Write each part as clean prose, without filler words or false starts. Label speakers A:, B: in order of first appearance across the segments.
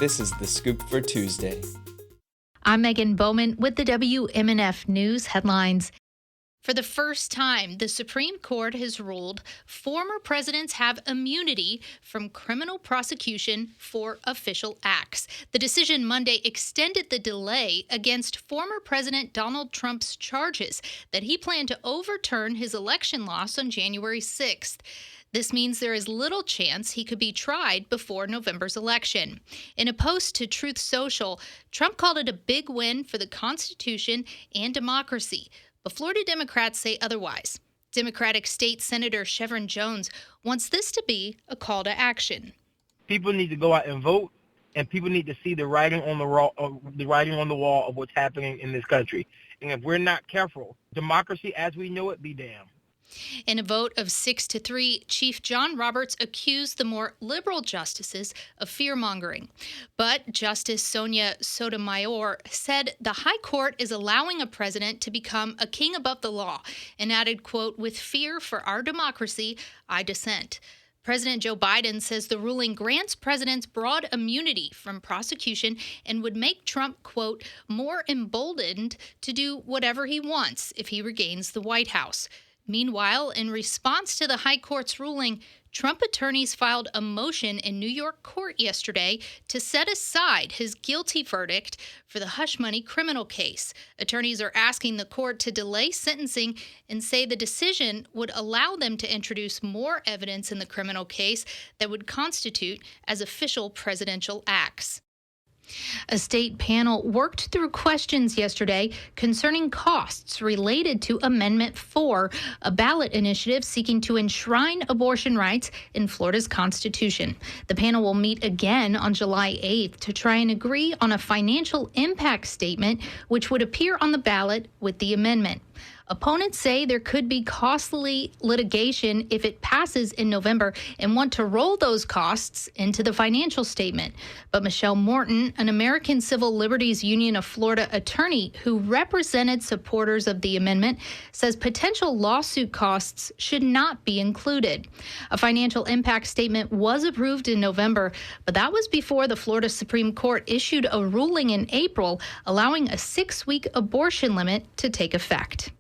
A: This is The Scoop for Tuesday.
B: I'm Megan Bowman with the WMNF News headlines. For the first time, the Supreme Court has ruled former presidents have immunity from criminal prosecution for official acts. The decision Monday extended the delay against former President Donald Trump's charges that he planned to overturn his election loss on January 6th. This means there is little chance he could be tried before November's election. In a post to Truth Social, Trump called it a big win for the Constitution and democracy. But Florida Democrats say otherwise. Democratic State Senator Chevron Jones wants this to be a call to action.
C: People need to go out and vote, and people need to see the writing on the wall of what's happening in this country. And if we're not careful, democracy as we know it be damned.
B: In a vote of 6-3, Chief John Roberts accused the more liberal justices of fear-mongering. But Justice Sonia Sotomayor said the High Court is allowing a president to become a king above the law and added, quote, "With fear for our democracy, I dissent." President Joe Biden says the ruling grants presidents broad immunity from prosecution and would make Trump, quote, "more emboldened to do whatever he wants if he regains the White House." Meanwhile, in response to the High Court's ruling, Trump attorneys filed a motion in New York court yesterday to set aside his guilty verdict for the hush money criminal case. Attorneys are asking the court to delay sentencing and say the decision would allow them to introduce more evidence in the criminal case that would constitute as official presidential acts. A state panel worked through questions yesterday concerning costs related to Amendment 4, a ballot initiative seeking to enshrine abortion rights in Florida's Constitution. The panel will meet again on July 8th to try and agree on a financial impact statement, which would appear on the ballot with the amendment. Opponents say there could be costly litigation if it passes in November and want to roll those costs into the financial statement. But Michelle Morton, an American Civil Liberties Union of Florida attorney who represented supporters of the amendment, says potential lawsuit costs should not be included. A financial impact statement was approved in November, but that was before the Florida Supreme Court issued a ruling in April allowing a 6-week abortion limit to take effect.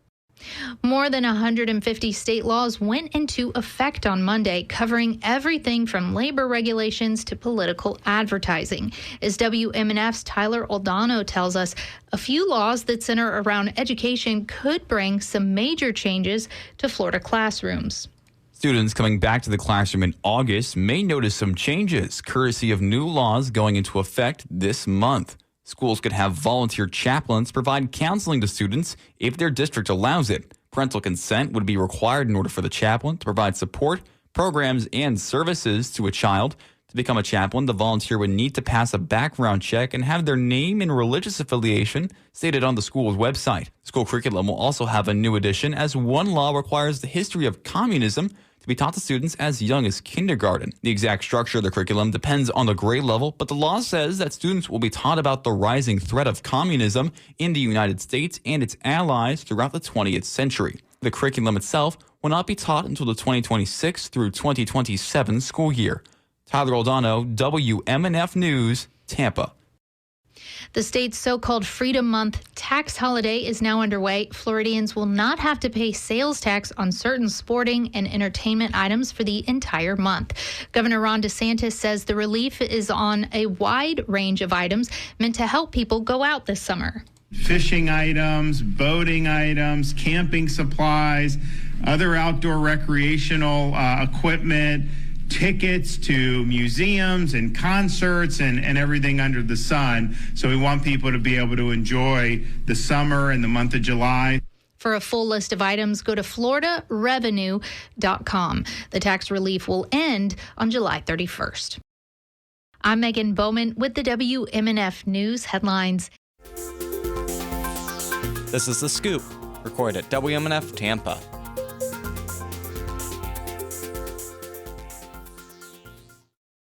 B: More than 150 state laws went into effect on Monday, covering everything from labor regulations to political advertising. As WMNF's Tyler Oldano tells us, a few laws that center around education could bring some major changes to Florida classrooms.
D: Students coming back to the classroom in August may notice some changes, courtesy of new laws going into effect this month. Schools could have volunteer chaplains provide counseling to students if their district allows it. Parental consent would be required in order for the chaplain to provide support, programs, and services to a child. To become a chaplain, the volunteer would need to pass a background check and have their name and religious affiliation stated on the school's website. School curriculum will also have a new addition, as one law requires the history of communism to be taught to students as young as kindergarten. The exact structure of the curriculum depends on the grade level, but the law says that students will be taught about the rising threat of communism in the United States and its allies throughout the 20th century. The curriculum itself will not be taught until the 2026 through 2027 school year. Tyler Oldano, WMNF News, Tampa.
B: The state's so-called Freedom Month tax holiday is now underway. Floridians will not have to pay sales tax on certain sporting and entertainment items for the entire month. Governor Ron DeSantis says the relief is on a wide range of items meant to help people go out this summer.
E: Fishing items, boating items, camping supplies, other outdoor recreational equipment, tickets to museums and concerts and everything under the sun. So we want people to be able to enjoy the summer and the month of July.
B: For a full list of items, go to floridarevenue.com. The tax relief will end on July 31st. I'm Megan Bowman with the WMNF News headlines.
A: This is The Scoop, recorded at WMNF Tampa.